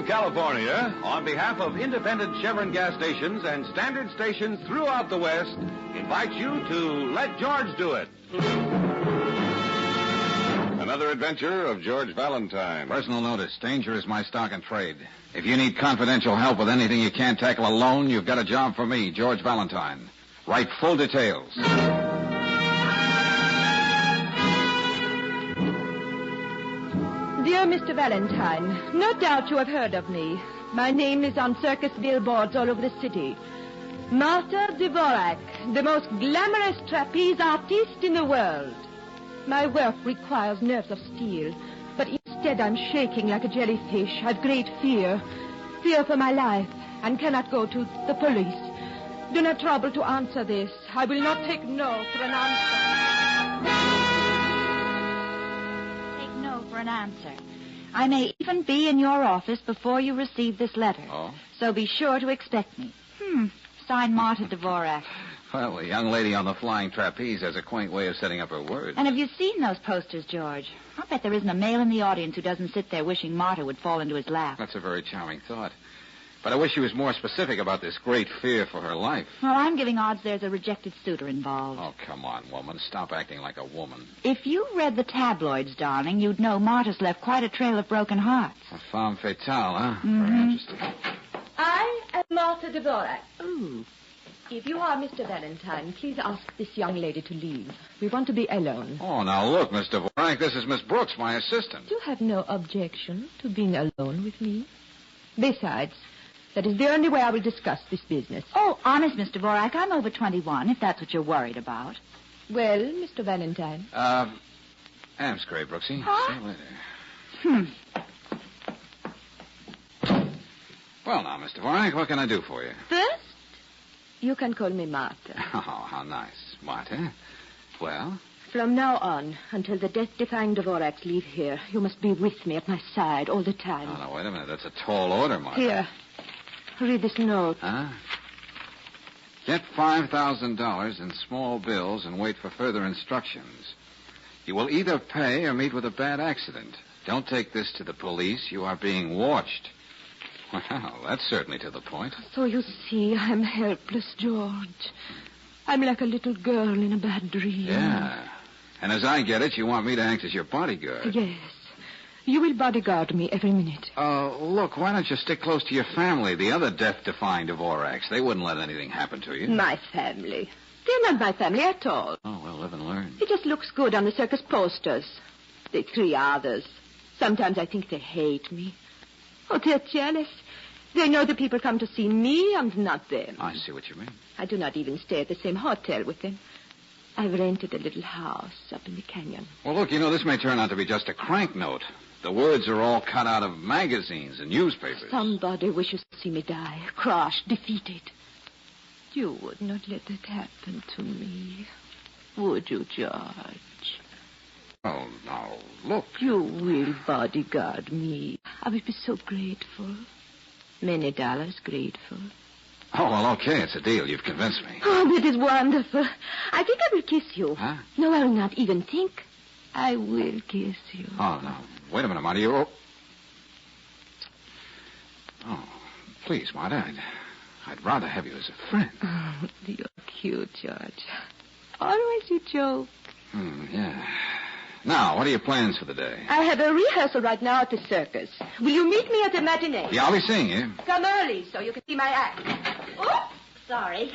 of California, on behalf of independent Chevron gas stations and standard stations throughout the West, invites you to Let George Do It. Another adventure of George Valentine. Personal notice. Danger is my stock and trade. If you need confidential help with anything you can't tackle alone, you've got a job for me, George Valentine. Write full details. Dear Mr. Valentine, no doubt you have heard of me. My name is on circus billboards all over the city. Martha Dvorak, the most glamorous trapeze artiste in the world. My work requires nerves of steel, but instead I'm shaking like a jellyfish. I've great fear for my life, and cannot go to the police. Do not trouble to answer this. I will not take no for an answer. I may even be in your office before you receive this letter. Oh? So be sure to expect me. Signed Martha Dvorak. Well, the young lady on the flying trapeze has a quaint way of setting up her words. And have you seen those posters, George? I'll bet there isn't a male in the audience who doesn't sit there wishing Martha would fall into his lap. That's a very charming thought. But I wish she was more specific about this great fear for her life. Well, I'm giving odds there's a rejected suitor involved. Oh, come on, woman. Stop acting like a woman. If you read the tabloids, darling, you'd know Martha's left quite a trail of broken hearts. A femme fatale, huh? Mm-hmm. Very interesting. I am Martha Dvorak. Ooh. If you are Mr. Valentine, please ask this young lady to leave. We want to be alone. Oh, now look, Mr. Dvorak, this is Miss Brooks, my assistant. You have no objection to being alone with me. Besides, that is the only way I will discuss this business. Oh, honest, Mr. Dvorak, I'm over 21, if that's what you're worried about. Well, Mr. Valentine. Amscray, Brooksy. Huh? See you later. Well, now, Mr. Dvorak, what can I do for you? First, you can call me Martha. Oh, how nice. Martha. Well? From now on, until the death-defying Dvoraks leave here, you must be with me at my side all the time. Oh, no, wait a minute. That's a tall order, Martha. Here. Read this note. Huh? Get $5,000 in small bills and wait for further instructions. You will either pay or meet with a bad accident. Don't take this to the police. You are being watched. Well, that's certainly to the point. So you see, I'm helpless, George. I'm like a little girl in a bad dream. Yeah. And as I get it, you want me to act as your bodyguard. Yes. You will bodyguard me every minute. Look, why don't you stick close to your family, the other death-defying Dvoraks? They wouldn't let anything happen to you. My family? They're not my family at all. Oh, well, live and learn. It just looks good on the circus posters. The three others. Sometimes I think they hate me. Oh, they're jealous. They know the people come to see me and not them. I see what you mean. I do not even stay at the same hotel with them. I've rented a little house up in the canyon. Well, look, this may turn out to be just a crank note. The words are all cut out of magazines and newspapers. Somebody wishes to see me die, crushed, defeated. You would not let that happen to me, would you, George? Oh, now, look. You will bodyguard me. I will be so grateful. Many dollars grateful. Oh, well, okay, it's a deal. You've convinced me. Oh, that is wonderful. I think I will kiss you. Huh? No, I will not even think. I will kiss you. Oh, no. Wait a minute, Marty. Oh, please, Marta. I'd rather have you as a friend. Oh, you're cute, George. Always you joke. Yeah. Now, what are your plans for the day? I have a rehearsal right now at the circus. Will you meet me at the matinee? Yeah, I'll be seeing you. Come early so you can see my act. Oh, Sorry.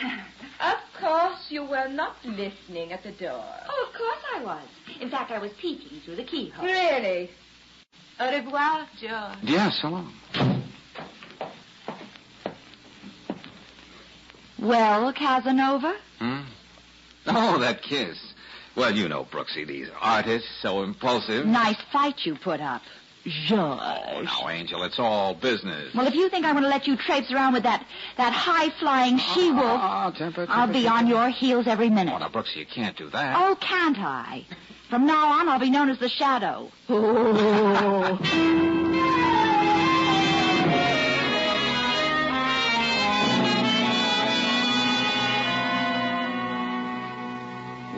of course you were not listening at the door. Oh, of course I was. In fact, I was peeking through the keyhole. Really? Au revoir, George. Yes, so long. Well, Casanova? Oh, that kiss. Well, you know, Brooksy, these artists, so impulsive. Nice fight you put up. George. Oh, now, Angel, it's all business. Well, if you think I'm going to let you traipse around with that high-flying she-wolf, temper, I'll be on your heels every minute. Oh, now, Brooksy, you can't do that. Oh, can't I? From now on, I'll be known as the Shadow. Oh.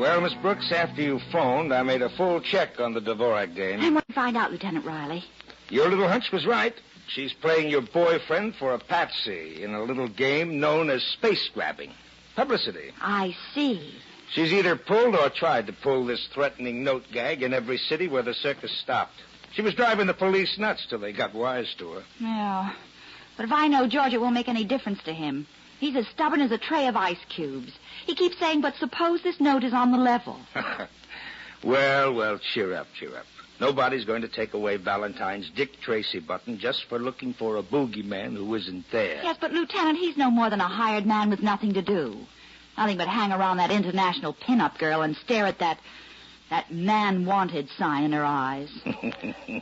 Well, Miss Brooks, after you phoned, I made a full check on the Dvorak dame. And what did you find out, Lieutenant Riley? Your little hunch was right. She's playing your boyfriend for a patsy in a little game known as space grabbing. Publicity. I see. She's either pulled or tried to pull this threatening note gag in every city where the circus stopped. She was driving the police nuts till they got wise to her. Yeah. But if I know George, it won't make any difference to him. He's as stubborn as a tray of ice cubes. He keeps saying, but suppose this note is on the level. Well, cheer up. Nobody's going to take away Valentine's Dick Tracy button just for looking for a boogeyman who isn't there. Yes, but, Lieutenant, he's no more than a hired man with nothing to do. Nothing but hang around that international pin-up girl and stare at that man wanted sign in her eyes.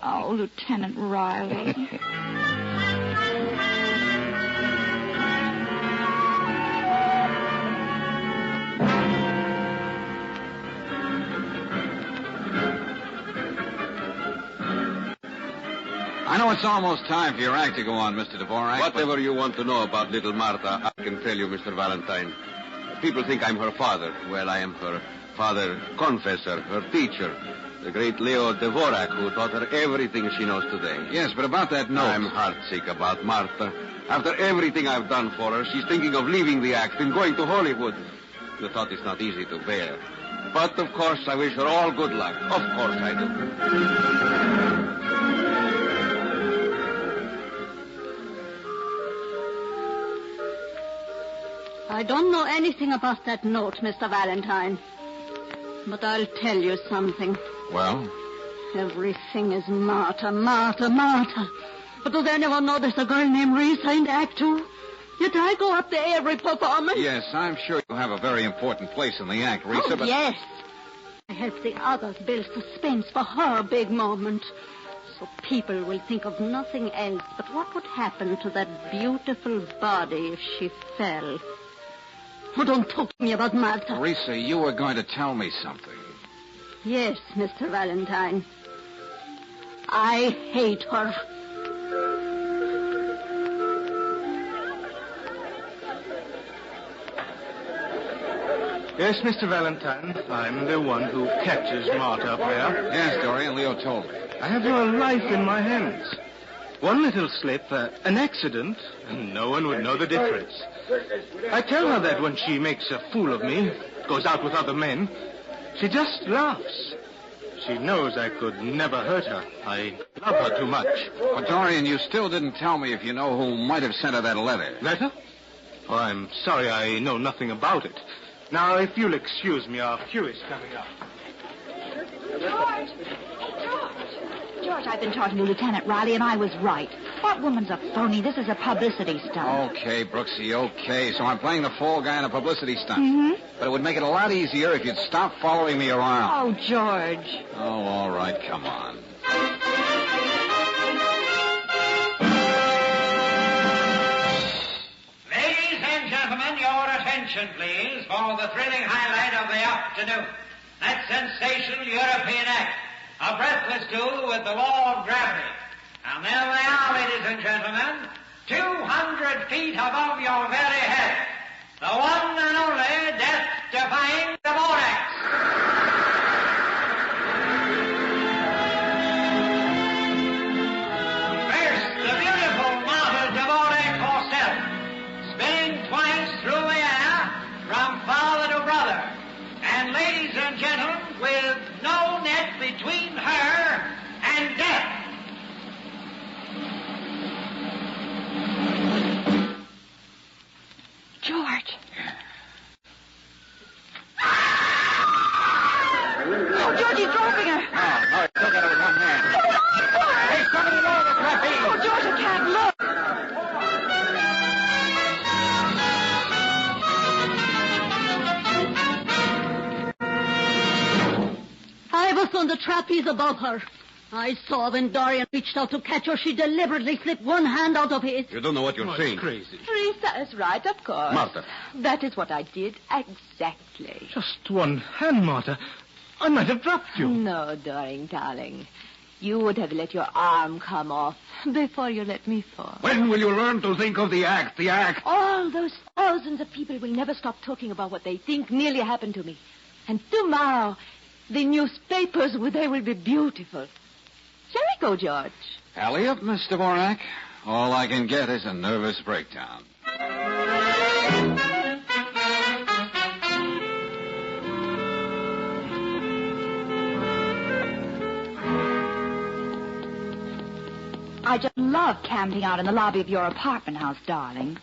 Oh, Lieutenant Riley. I know it's almost time for your act to go on, Mr. Dvorak. Whatever you want to know about little Martha, I can tell you, Mr. Valentine. People think I'm her father. Well, I am her father confessor, her teacher, the great Leo Dvorak, who taught her everything she knows today. Yes, but about that note. I'm heartsick about Martha. After everything I've done for her, she's thinking of leaving the act and going to Hollywood. The thought is not easy to bear. But, of course, I wish her all good luck. Of course I do. I don't know anything about that note, Mr. Valentine. But I'll tell you something. Well? Everything is Martha. But do they never know there's a girl named Risa in the act, too? Yet I go up there every performance. Yes, I'm sure you have a very important place in the act, Risa, but... yes. I help the others build suspense for her big moment. So people will think of nothing else but what would happen to that beautiful body if she fell. Oh, don't talk to me about Martha. Risa, you were going to tell me something. Yes, Mr. Valentine. I hate her. Yes, Mr. Valentine. I'm the one who catches Martha up there. Yes, Dorian, Leo told me. I have her life in my hands. One little slip, an accident, and no one would know the difference. I tell her that when she makes a fool of me, goes out with other men, she just laughs. She knows I could never hurt her. I love her too much. But, Dorian, you still didn't tell me if you know who might have sent her that letter. Letter? Oh, I'm sorry I know nothing about it. Now, if you'll excuse me, our cue is coming up. George, I've been talking to Lieutenant Riley, and I was right. That woman's a phony. This is a publicity stunt. Okay, Brooksy, okay. So I'm playing the fall guy in a publicity stunt. Mm-hmm. But it would make it a lot easier if you'd stop following me around. Oh, George. Oh, all right, come on. Ladies and gentlemen, your attention, please, for the thrilling highlight of the afternoon. That sensational European act. A breathless duel with the law of gravity. And there they are, ladies and gentlemen, 200 feet above your very head. The one and only death-defying Dvorak. First, the beautiful Martha Dvorak herself, spinning twice through the air from father to brother. And ladies and gentlemen, with no net between her and death. George. Oh, George, he's dropping her. Oh, still got her with one hand. Hold on, George. Hey, somebody lower the trapeze. Oh, George, I can't look. I was on the trapeze above her. I saw when Dorian reached out to catch her, she deliberately slipped one hand out of his. You don't know what you're saying. Crazy. Teresa is right, of course. Martha. That is what I did, exactly. Just one hand, Martha. I might have dropped you. No, darling. You would have let your arm come off before you let me fall. When will you learn to think of the act? All those thousands of people will never stop talking about what they think nearly happened to me. And tomorrow, the newspapers, they will be beautiful. Shall we go, George? Alley up, Miss Dvorak. All I can get is a nervous breakdown. I just love camping out in the lobby of your apartment house, darling.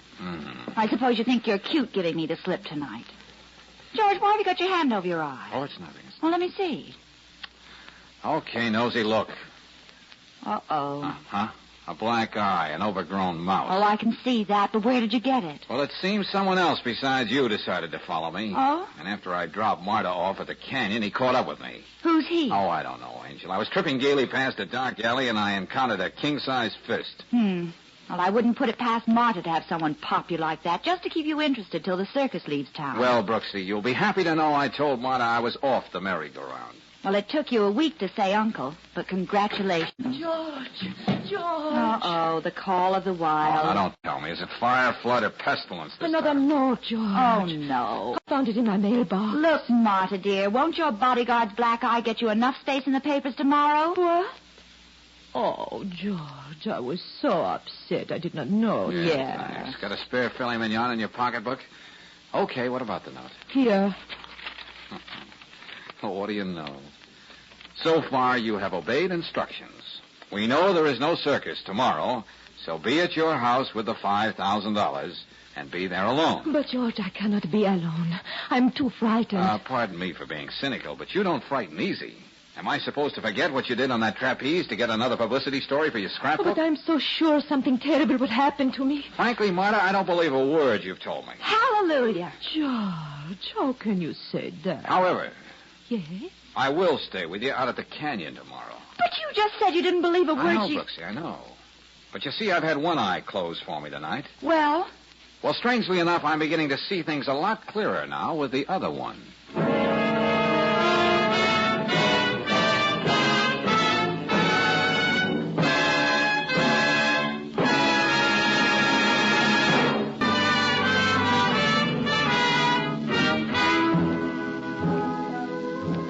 I suppose you think you're cute giving me the slip tonight. George, why have you got your hand over your eye? Oh, it's nothing. Well, let me see. Okay, Nosy, look. Uh-oh. Uh-huh. A black eye, an overgrown mouth. Oh, I can see that, but where did you get it? Well, it seems someone else besides you decided to follow me. Oh? And after I dropped Marta off at the canyon, he caught up with me. Who's he? Oh, I don't know, Angel. I was tripping gaily past a dark alley, and I encountered a king-size fist. Well, I wouldn't put it past Marta to have someone pop you like that, just to keep you interested till the circus leaves town. Well, Brooksy, you'll be happy to know I told Marta I was off the merry-go-round. Well, it took you a week to say uncle, but congratulations. George. Uh-oh, the call of the Oh, wild. now don't tell me. Is it fire, flood, or pestilence this Another time? note, George. Oh, no. I found it in my mailbox. Look, Marta, dear, won't your bodyguard's black eye get you enough space in the papers tomorrow? What? Oh, George, I was so upset. I did not know. Yeah. Thanks. Got a spare filet mignon in your pocketbook? Okay, what about the note? Here. Oh, what do you know? So far, you have obeyed instructions. We know there is no circus tomorrow, so be at your house with the $5,000 and be there alone. But, George, I cannot be alone. I'm too frightened. Pardon me for being cynical, but you don't frighten easy. Am I supposed to forget what you did on that trapeze to get another publicity story for your scrapbook? But I'm so sure something terrible would happen to me. Frankly, Marta, I don't believe a word you've told me. Hallelujah. George, how can you say that? However, Yes? I will stay with you out at the canyon tomorrow. But you just said you didn't believe a word I know, she... Brooksy, I know. But you see, I've had one eye closed for me tonight. Well? Well, strangely enough, I'm beginning to see things a lot clearer now with the other one.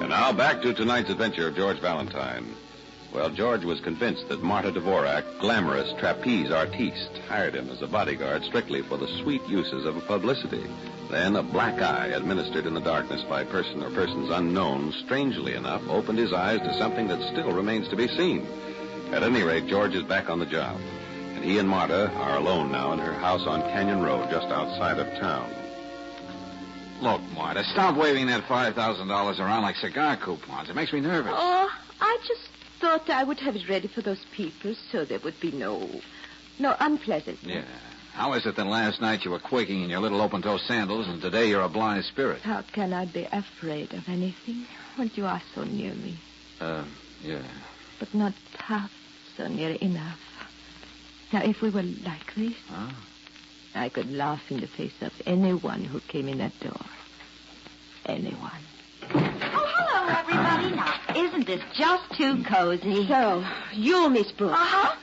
Now back to tonight's adventure of George Valentine. Well, George was convinced that Marta Dvorak, glamorous trapeze artiste, hired him as a bodyguard strictly for the sweet uses of publicity. Then a black eye administered in the darkness by a person or persons unknown, strangely enough, opened his eyes to something that still remains to be seen. At any rate, George is back on the job. And he and Marta are alone now in her house on Canyon Road, just outside of town. Look, Marta, stop waving that $5,000 around like cigar coupons. It makes me nervous. Oh, I just thought I would have it ready for those people so there would be no unpleasantness. Yeah. How is it that last night you were quaking in your little open-toe sandals and today you're a blind spirit? How can I be afraid of anything when you are so near me? Yeah. But not half so near enough. Now, if we were like this, Huh? I could laugh in the face of anyone who came in that door. Anyone. Oh, hello, everybody. Now, isn't this just too cozy? So, you, Miss Brooks. Uh-huh.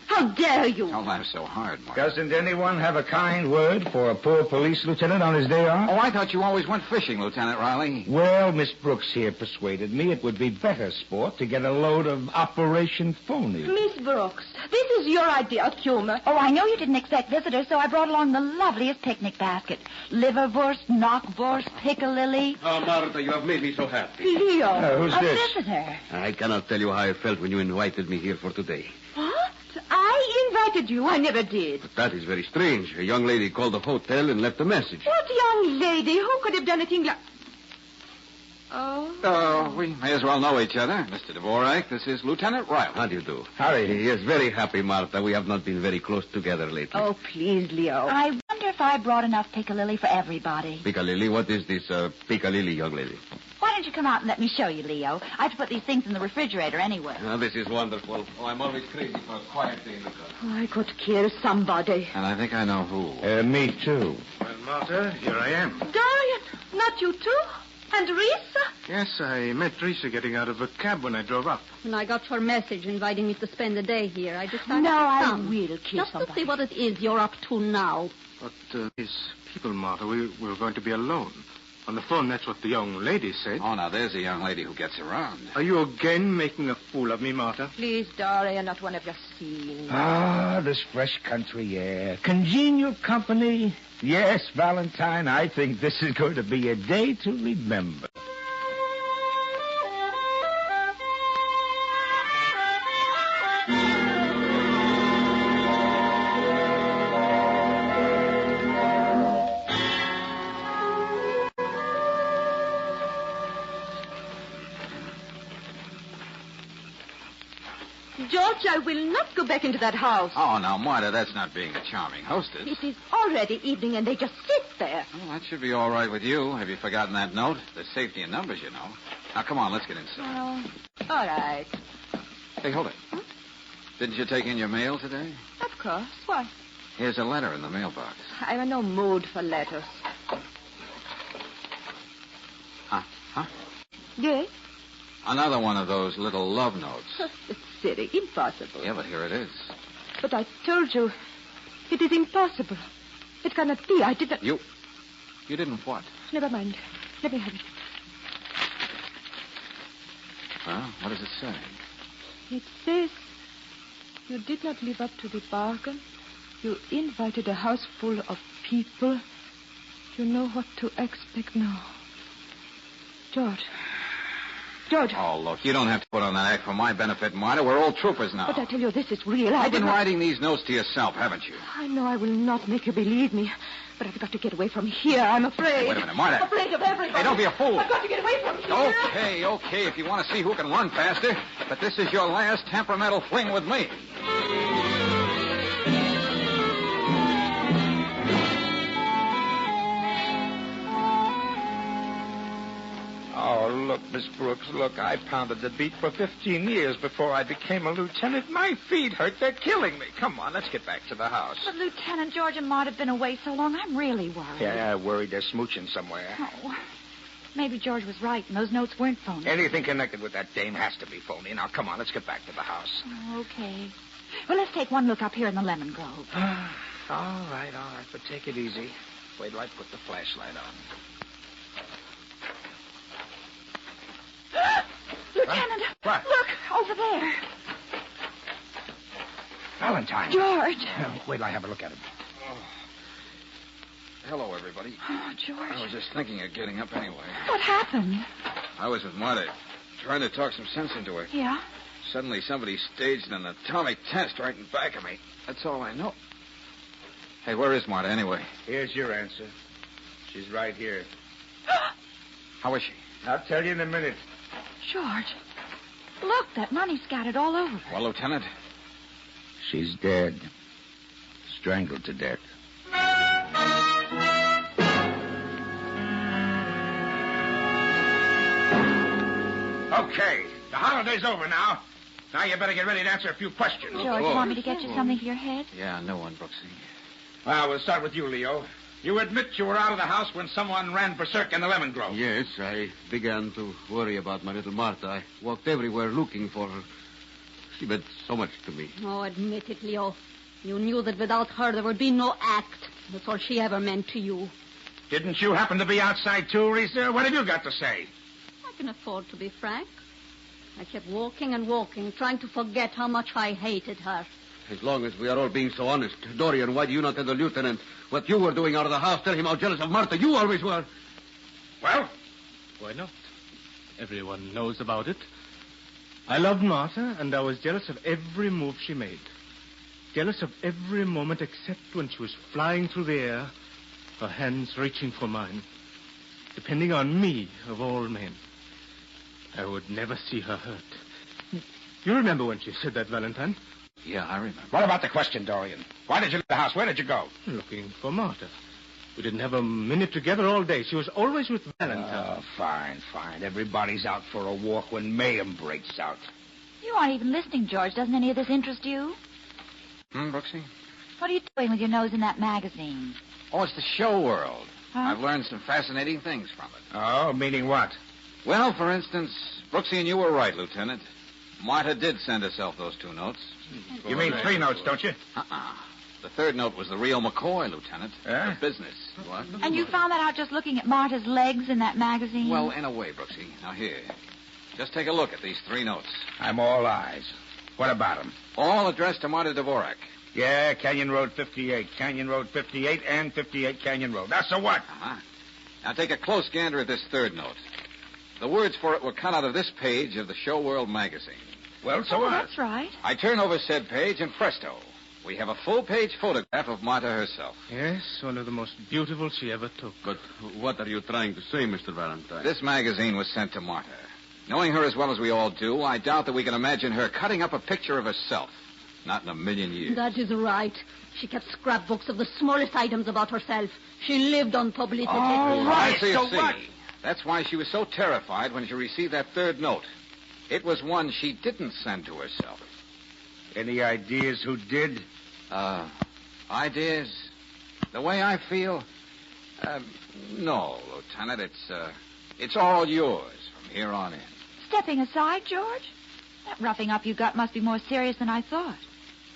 How dare you? Don't laugh so hard, Marta. Doesn't anyone have a kind word for a poor police lieutenant on his day off? Oh, I thought you always went fishing, Lieutenant Riley. Well, Miss Brooks here persuaded me it would be better sport to get a load of Operation Phony. Miss Brooks, this is your idea of humor. Oh, I know you didn't expect visitors, so I brought along the loveliest picnic basket. Liverwurst, knockwurst, piccalilli. Oh, Marta, you have made me so happy. Leo. Who's A this? visitor. I cannot tell you how I felt when you invited me here for today. What? I invited you. I never did. But that is very strange. A young lady called the hotel and left a message. What young lady? Who could have done a thing like... Oh? We may as well know each other. Mr. Dvorak, this is Lieutenant Riley. How do you do? Howdy. Yes, very happy, Marta. We have not been very close together lately. Oh, please, Leo. I wonder if I brought enough piccalilli for everybody. Piccalilli, what is this Piccalilli, young lady? Why don't you come out and let me show you, Leo? I have to put these things in the refrigerator anyway. This is wonderful. Oh, I'm always crazy for a quiet day in the car. Oh, I could kill somebody. And I think I know who. Me too. Well, Marta, here I am. Dorian, not you too? And Risa? Yes, I met Teresa getting out of a cab when I drove up. When I got your message inviting me to spend the day here, I decided No, to I come. will kill Just somebody. to see what it is you're up to now. But these people, Marta, we're going to be alone. On the phone, that's what the young lady said. Oh, now, there's a young lady who gets around. Are you again making a fool of me, Martha? Please, Dorian, not one of your scenes. Ah, this fresh country air. Congenial company. Yes, Valentine, I think this is going to be a day to remember. George, I will not go back into that house. Oh, now, Marta, that's not being a charming hostess. It is already evening, and they just sit there. Well, that should be all right with you. Have you forgotten that note? There's safety in numbers, you know. Now, come on, let's get inside. Oh, all right. Hey, hold it. Huh? Didn't you take in your mail today? Of course. Why? Here's a letter in the mailbox. I'm in no mood for letters. Huh? Yes? Another one of those little love notes. It's silly. Impossible. Yeah, but here it is. But I told you, it is impossible. It cannot be. I did not... You didn't what? Never mind. Let me have it. Well, what does it say? It says you did not live up to the bargain. You invited a house full of people. You know what to expect now. George. Oh, look, you don't have to put on that act for my benefit, Marta. We're all troopers now. But I tell you, this is real. You've been writing these notes to yourself, haven't you? I know I will not make you believe me. But I've got to get away from here. I'm afraid. Hey, wait a minute, Marta. Afraid of everybody. Hey, don't be a fool. I've got to get away from here. Okay, if you want to see who can run faster. But this is your last temperamental fling with me. Oh, look, Miss Brooks, look, I pounded the beat for 15 years before I became a lieutenant. My feet hurt. They're killing me. Come on, let's get back to the house. But Lieutenant, George and Maud have been away so long, I'm really worried. Yeah, worried they're smooching somewhere. Oh, maybe George was right, and those notes weren't phony. Anything connected with that dame has to be phony. Now, come on, let's get back to the house. Oh, okay. Well, let's take one look up here in the lemon grove. All right, but take it easy. Wait till I put the flashlight on. Lieutenant! What? Look, over there. Valentine. George! Wait till I have a look at him. Oh. Hello, everybody. Oh, George. I was just thinking of getting up anyway. What happened? I was with Marta, trying to talk some sense into her. Yeah? Suddenly, somebody staged an atomic test right in back of me. That's all I know. Hey, where is Marta, anyway? Here's your answer. She's right here. How is she? I'll tell you in a minute. George, look, that money scattered all over. Well, Lieutenant? She's dead. Strangled to death. Okay, the holiday's over now. Now you better get ready to answer a few questions. George, you want me to get you something for your head? Yeah, no one, Brooksy. Well, we'll start with you, Leo. You admit you were out of the house when someone ran berserk in the lemon grove. Yes, I began to worry about my little Martha. I walked everywhere looking for her. She meant so much to me. Oh, admit it, Leo. You knew that without her there would be no act. That's all she ever meant to you. Didn't you happen to be outside too, Risa? What have you got to say? I can afford to be frank. I kept walking and walking, trying to forget how much I hated her. As long as we are all being so honest. Dorian, why do you not tell the lieutenant what you were doing out of the house? Tell him how jealous of Martha you always were. Well? Why not? Everyone knows about it. I loved Martha, and I was jealous of every move she made. Jealous of every moment except when she was flying through the air, her hands reaching for mine, depending on me, of all men. I would never see her hurt. You remember when she said that, Valentine? Yeah, I remember. What about the question, Dorian? Why did you leave the house? Where did you go? Looking for Martha. We didn't have a minute together all day. She was always with Valentine. Oh, fine. Everybody's out for a walk when mayhem breaks out. You aren't even listening, George. Doesn't any of this interest you? Brooksy? What are you doing with your nose in that magazine? Oh, it's the show world. Huh? I've learned some fascinating things from it. Oh, meaning what? Well, for instance, Brooksy and you were right, Lieutenant. Martha did send herself those 2 notes. You mean 3 notes, don't you? The third note was the real McCoy, Lieutenant. Eh? The business. What? And you found that out just looking at Marta's legs in that magazine? Well, in a way, Brooksy. Now, here. Just take a look at these 3 notes. I'm all eyes. What about him? All addressed to Marta Dvorak. Yeah, Canyon Road 58. Canyon Road 58 and 58 Canyon Road. That's a what? Uh-huh. Now, take a close gander at this third note. The words for it were cut out of this page of the Show World magazine. Well, so Oh, what? that's right. I turn over said page, and presto, we have a full-page photograph of Marta herself. Yes, one of the most beautiful she ever took. But what are you trying to say, Mr. Valentine? This magazine was sent to Marta. Knowing her as well as we all do, I doubt that we can imagine her cutting up a picture of herself. Not in a million years. That is right. She kept scrapbooks of the smallest items about herself. She lived on publicity. All right, So you so see, what? that's why she was so terrified when she received that third note. It was one she didn't send to herself. Any ideas who did? Ideas? The way I feel? No, Lieutenant. It's all yours from here on in. Stepping aside, George? That roughing up you got must be more serious than I thought.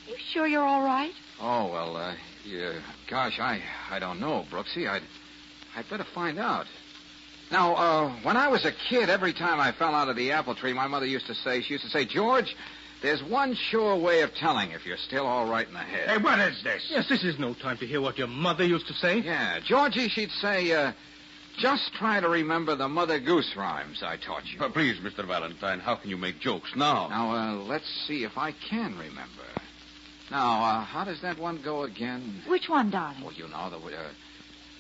You sure you're all right? Oh, well, yeah, gosh, I don't know, Brooksy. I'd better find out. Now, when I was a kid, every time I fell out of the apple tree, my mother used to say, George, there's one sure way of telling if you're still all right in the head. Hey, what is this? Yes, this is no time to hear what your mother used to say. Yeah, Georgie, she'd say, just try to remember the Mother Goose rhymes I taught you. Please, Mr. Valentine, how can you make jokes now? Now, let's see if I can remember. Now, how does that one go again? Which one, darling? Well, you know,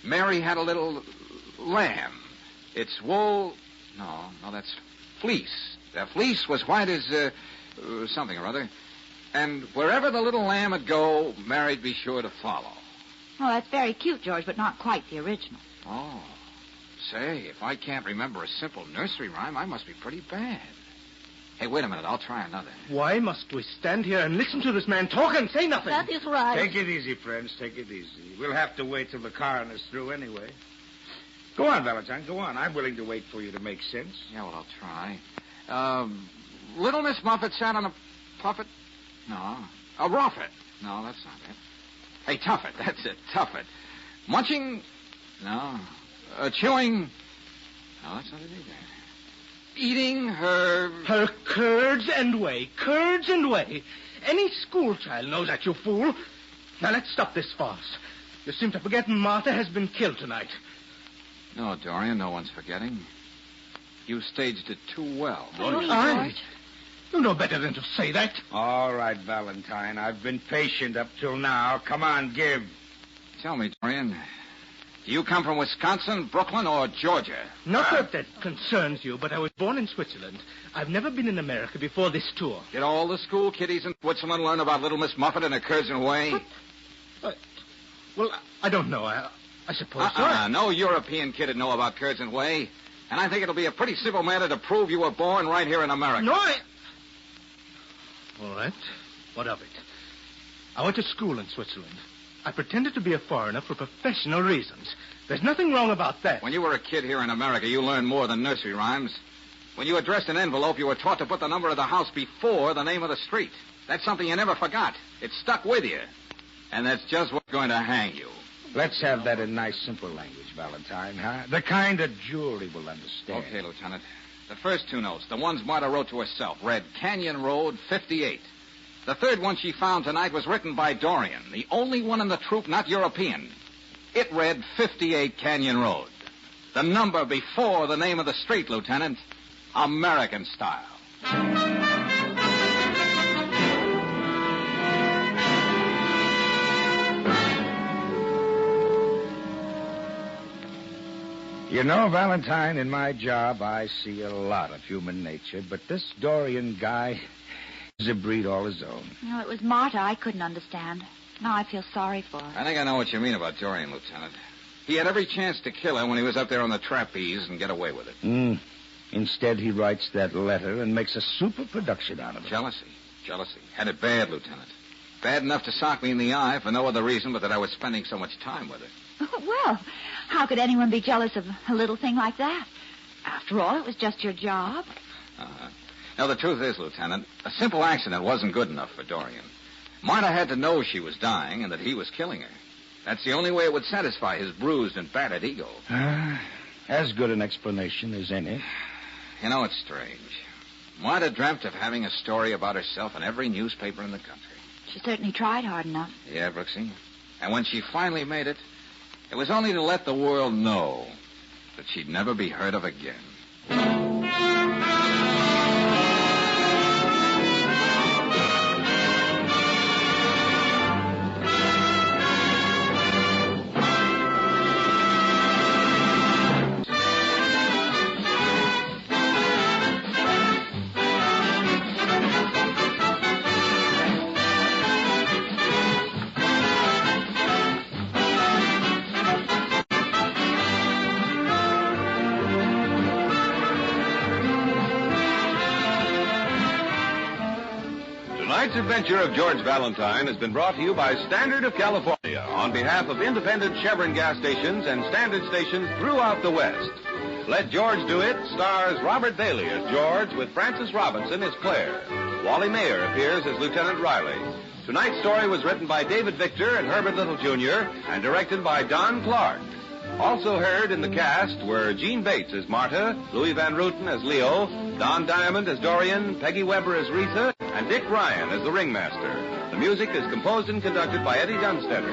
Mary had a little lamb. It's wool. No, that's fleece. The fleece was white as something or other. And wherever the little lamb would go, Mary'd be sure to follow. Oh, that's very cute, George, but not quite the original. Oh. Say, if I can't remember a simple nursery rhyme, I must be pretty bad. Hey, wait a minute. I'll try another. Why must we stand here and listen to this man talk and say nothing? That is right. Take it easy, friends. Take it easy. We'll have to wait till the coroner's through anyway. Go on, Valentine. Go on. I'm willing to wait for you to make sense. Yeah, well, I'll try. Little Miss Muffet sat on a puffet. No. A roffet. No, that's not it. Hey, Tuffet. That's it. Tuffet. Munching. No. Chewing. No, that's not it either. Eating her... Her curds and whey. Curds and whey. Any schoolchild knows that, you fool. Now, let's stop this farce. You seem to forget Martha has been killed tonight. No, Dorian, no one's forgetting. You staged it too well. You know better than to say that. All right, Valentine. I've been patient up till now. Come on, give. Tell me, Dorian, do you come from Wisconsin, Brooklyn, or Georgia? Not that concerns you, but I was born in Switzerland. I've never been in America before this tour. Did all the school kiddies in Switzerland learn about Little Miss Muffet and her curds and whey? Well, I don't know. I suppose so. No European kid would know about curds and whey. And I think it'll be a pretty simple matter to prove you were born right here in America. No, All right. What of it? I went to school in Switzerland. I pretended to be a foreigner for professional reasons. There's nothing wrong about that. When you were a kid here in America, you learned more than nursery rhymes. When you addressed an envelope, you were taught to put the number of the house before the name of the street. That's something you never forgot. It stuck with you. And that's just what's going to hang you. Let's have that in nice, simple language, Valentine, huh? The kind a jury will understand. Okay, Lieutenant. The first 2 notes, the ones Marta wrote to herself, read Canyon Road 58. The third one she found tonight was written by Dorian, the only one in the troupe not European. It read 58 Canyon Road. The number before the name of the street, Lieutenant. American style. You know, Valentine, in my job, I see a lot of human nature, but this Dorian guy is a breed all his own. No, it was Marta I couldn't understand. Now I feel sorry for her. I think I know what you mean about Dorian, Lieutenant. He had every chance to kill her when he was up there on the trapeze and get away with it. Instead, he writes that letter and makes a super production out of it. Jealousy. Had it bad, Lieutenant. Bad enough to sock me in the eye for no other reason but that I was spending so much time with her. Well, how could anyone be jealous of a little thing like that? After all, it was just your job. Now, the truth is, Lieutenant, a simple accident wasn't good enough for Dorian. Marta had to know she was dying and that he was killing her. That's the only way it would satisfy his bruised and battered ego. As good an explanation as any. You know, it's strange. Marta dreamt of having a story about herself in every newspaper in the country. She certainly tried hard enough. Yeah, Brooksy. And when she finally made it, it was only to let the world know that she'd never be heard of again. Tonight's adventure of George Valentine has been brought to you by Standard of California on behalf of independent Chevron gas stations and Standard stations throughout the West. Let George Do It stars Robert Bailey as George with Frances Robinson as Claire. Wally Mayer appears as Lieutenant Riley. Tonight's story was written by David Victor and Herbert Little Jr. and directed by Don Clark. Also heard in the cast were Gene Bates as Marta, Louis Van Ruten as Leo, Don Diamond as Dorian, Peggy Weber as Retha, and Dick Ryan as the ringmaster. The music is composed and conducted by Eddie Dunstetter.